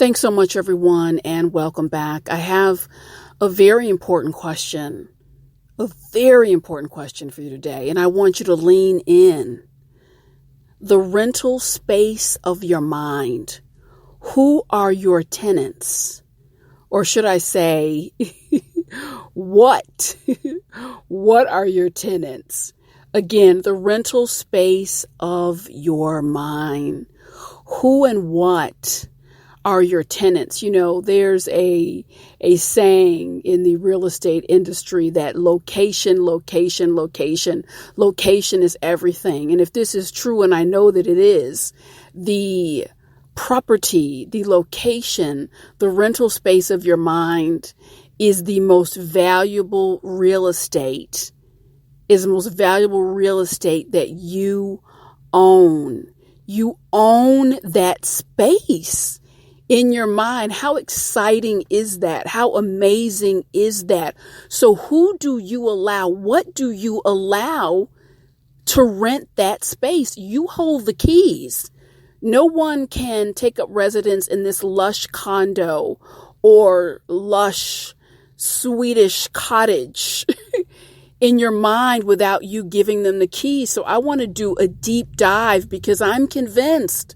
Thanks so much, everyone, and welcome back. I have a very important question for you today, and I want you to lean in. The rental space of your mind. Who are your tenants? Or should I say, what? What are your tenants? Again, the rental space of your mind. Who and what are your tenants? You know, there's a saying in the real estate industry that location is everything. And if this is true, and I know that it is, the property, the location, the rental space of your mind is the most valuable real estate, that you own. You own that space in your mind. How exciting is that? How amazing is that? So who do you allow? What do you allow to rent that space? You hold the keys. No one can take up residence in this lush condo or lush Swedish cottage in your mind without you giving them the keys. So I want to do a deep dive because I'm convinced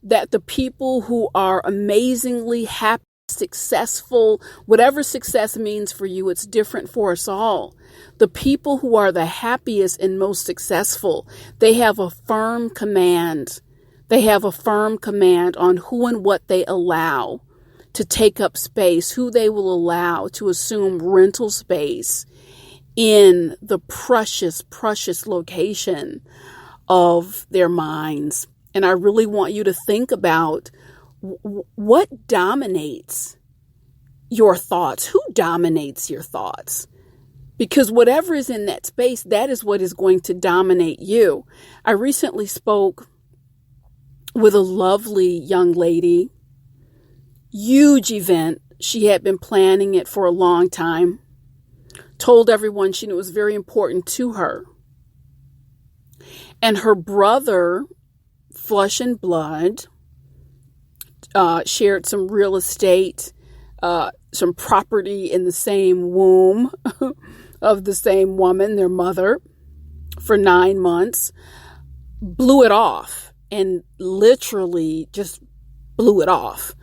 that the people who are amazingly happy, successful, whatever success means for you, it's different for us all. The people who are the happiest and most successful, they have a firm command. They have a firm command on who and what they allow to take up space, who they will allow to assume rental space in the precious, precious location of their minds. And I really want you to think about what dominates your thoughts. Who dominates your thoughts? Because whatever is in that space, that is what is going to dominate you. I recently spoke with a lovely young lady. Huge event. She had been planning it for a long time. Told everyone she knew it was very important to her. And her brother, flesh and blood, shared some real estate, some property in the same womb of the same woman, their mother, for 9 months, blew it off and literally just blew it off.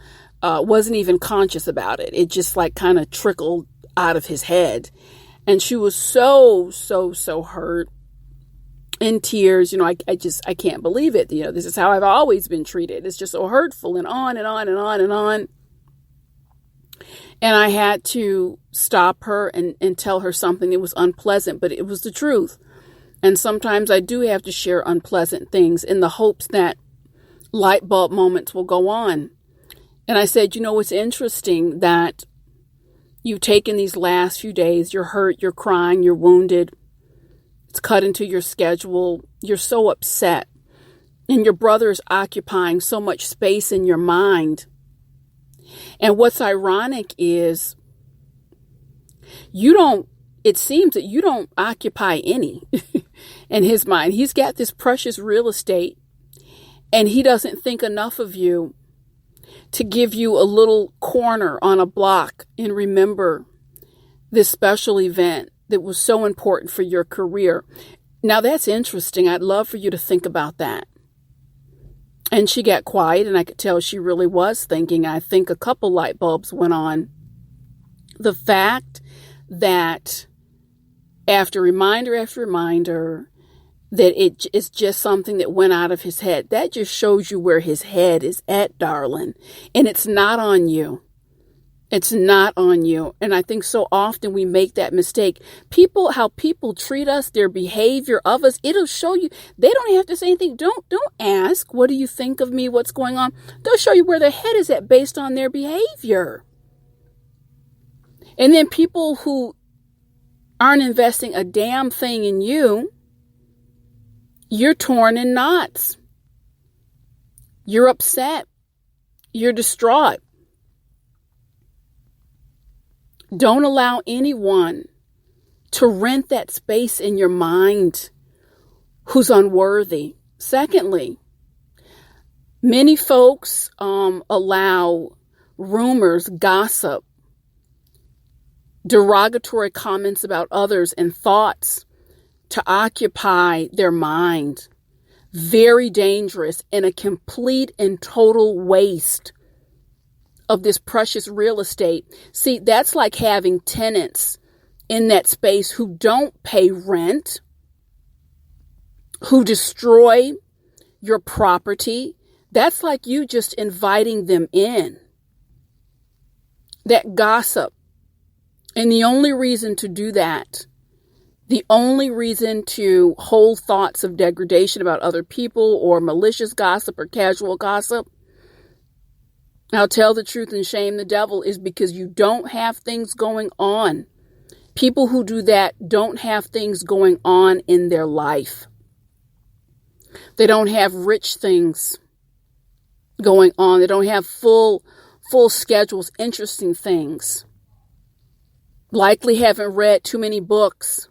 Wasn't even conscious about it. It just like kind of trickled out of his head. And she was so hurt. In tears, I can't believe it. This is how I've always been treated. It's just so hurtful, and on and on and on and on. And I had to stop her and tell her something that was unpleasant, but it was the truth. And sometimes I do have to share unpleasant things in the hopes that light bulb moments will go on. And I said, it's interesting that you've taken these last few days, you're hurt, you're crying, you're wounded. It's cut into your schedule. You're so upset. And your brother is occupying so much space in your mind. And what's ironic is it seems that you don't occupy any in his mind. He's got this precious real estate and he doesn't think enough of you to give you a little corner on a block and remember this special event that was so important for your career. Now that's interesting. I'd love for you to think about that. And she got quiet and I could tell she really was thinking. I think a couple light bulbs went on. The fact that after reminder, that it is just something that went out of his head. That just shows you where his head is at, darling. And it's not on you. It's not on you. And I think so often we make that mistake. How people treat us, their behavior of us, it'll show you. They don't have to say anything. Don't ask, what do you think of me? What's going on? They'll show you where their head is at based on their behavior. And then people who aren't investing a damn thing in you, you're torn in knots. You're upset. You're distraught. Don't allow anyone to rent that space in your mind who's unworthy. Secondly, Many folks allow rumors, gossip, derogatory comments about others, and thoughts to occupy their mind. Very dangerous and a complete and total waste of this precious real estate. See, that's like having tenants in that space who don't pay rent, who destroy your property. That's like you just inviting them in. That gossip. And the only reason to do that, the only reason to hold thoughts of degradation about other people or malicious gossip or casual gossip, I'll tell the truth and shame the devil, is because you don't have things going on. People who do that don't have things going on in their life. They don't have rich things going on. They don't have full schedules, interesting things. Likely haven't read too many books.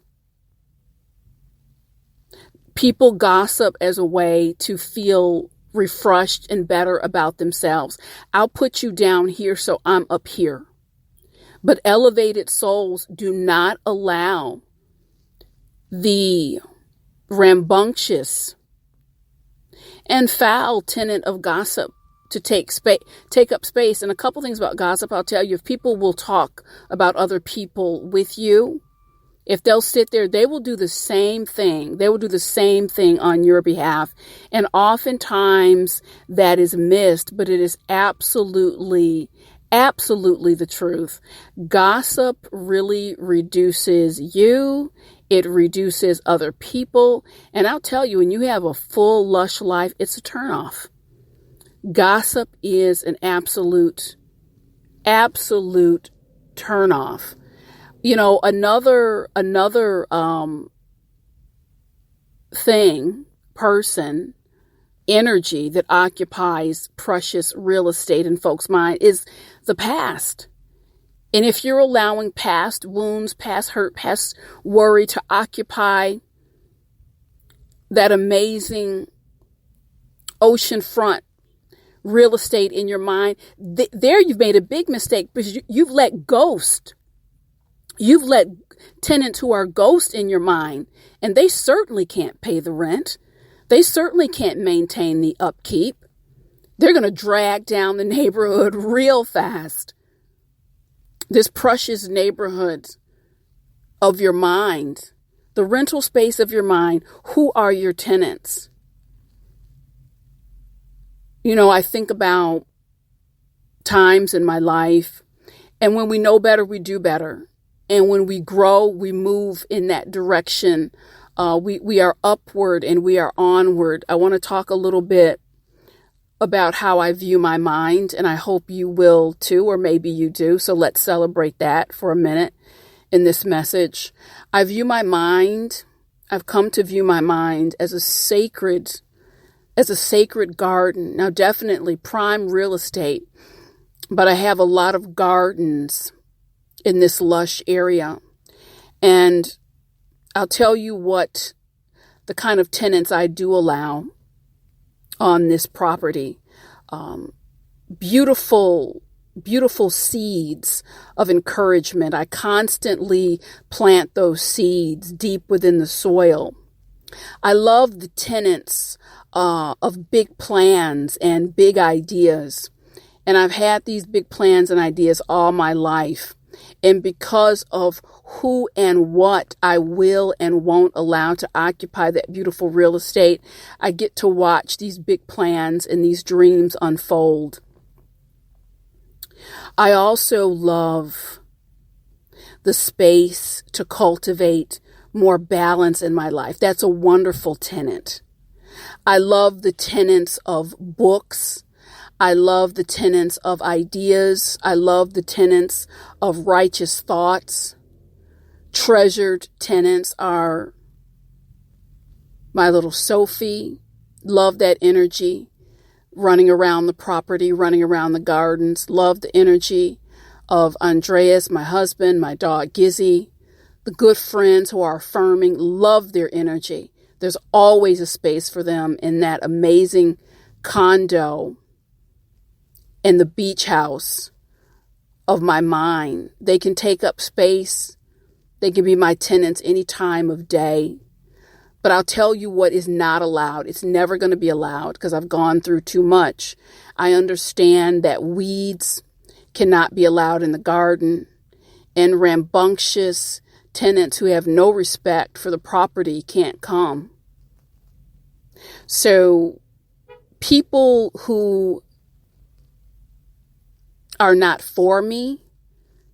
People gossip as a way to feel refreshed and better about themselves. I'll put you down here so I'm up here. But elevated souls do not allow the rambunctious and foul tenant of gossip to take up space. And a couple things about gossip, I'll tell you, if people will talk about other people with you, if they'll sit there, they will do the same thing. They will do the same thing on your behalf. And oftentimes that is missed, but it is absolutely the truth. Gossip really reduces you. It reduces other people. And I'll tell you, when you have a full, lush life, it's a turnoff. Gossip is an absolute turnoff. You know, another person, energy that occupies precious real estate in folks' mind is the past. And if you're allowing past wounds, past hurt, past worry to occupy that amazing oceanfront real estate in your mind, there you've made a big mistake, because you've let tenants who are ghosts in your mind, and they certainly can't pay the rent. They certainly can't maintain the upkeep. They're going to drag down the neighborhood real fast. This precious neighborhood of your mind, the rental space of your mind, who are your tenants? You know, I think about times in my life, and when we know better, we do better. And when we grow, we move in that direction. We are upward and we are onward. I want to talk a little bit about how I view my mind, and I hope you will too, or maybe you do. So let's celebrate that for a minute in this message. I've come to view my mind as a sacred garden. Now, definitely prime real estate, but I have a lot of gardens in this lush area. And I'll tell you what the kind of tenants I do allow on this property. Beautiful seeds of encouragement. I constantly plant those seeds deep within the soil. I love the tenants of big plans and big ideas. And I've had these big plans and ideas all my life. And because of who and what I will and won't allow to occupy that beautiful real estate, I get to watch these big plans and these dreams unfold. I also love the space to cultivate more balance in my life. That's a wonderful tenant. I love the tenants of books. I love the tenets of ideas. I love the tenets of righteous thoughts. Treasured tenets are my little Sophie. Love that energy. Running around the property, running around the gardens. Love the energy of Andreas, my husband, my dog Gizzy. The good friends who are affirming. Love their energy. There's always a space for them in that amazing condo and the beach house of my mind. They can take up space. They can be my tenants any time of day. But I'll tell you what is not allowed. It's never going to be allowed because I've gone through too much. I understand that weeds cannot be allowed in the garden, and rambunctious tenants who have no respect for the property can't come. So people who are not for me,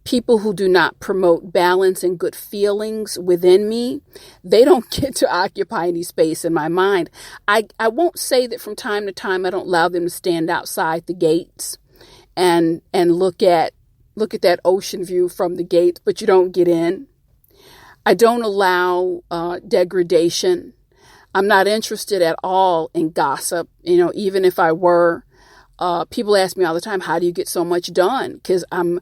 people who do not promote balance and good feelings within me, they don't get to occupy any space in my mind. I won't say that from time to time I don't allow them to stand outside the gates and look at that ocean view from the gates, but you don't get in. I don't allow degradation. I'm not interested at all in gossip. Even if I were, people ask me all the time, how do you get so much done? Because I'm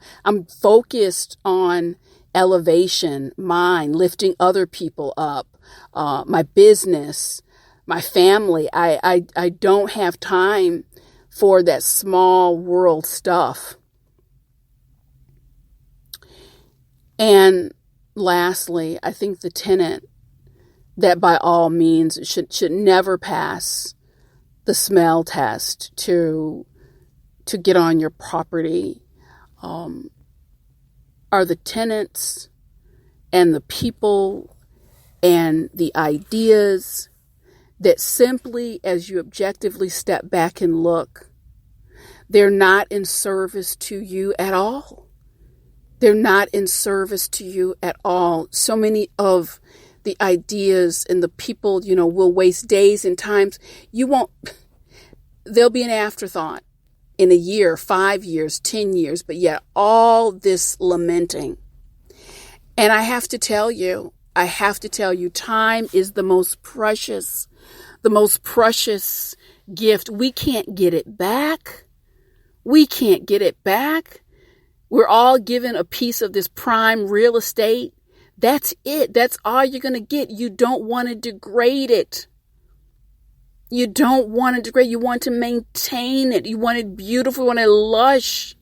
focused on elevation, mine, lifting other people up, my business, my family. I don't have time for that small world stuff. And lastly, I think the tenant that by all means should never pass the smell test to get on your property are the tenants and the people and the ideas that simply, as you objectively step back and look, they're not in service to you at all. They're not in service to you at all. So many of the ideas and the people, will waste days and times. They'll be an afterthought in a year, 5 years, 10 years, but yet all this lamenting. And I have to tell you, time is the most precious gift. We can't get it back. We're all given a piece of this prime real estate. That's it. That's all you're going to get. You don't want to degrade it. You want to maintain it. You want it beautiful. You want it lush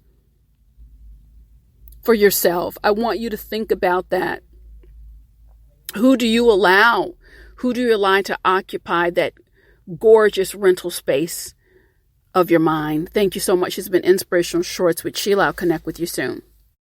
for yourself. I want you to think about that. Who do you allow? Who do you allow to occupy that gorgeous rental space of your mind? Thank you so much. It's been Inspirational Shorts with Sheila. I'll connect with you soon.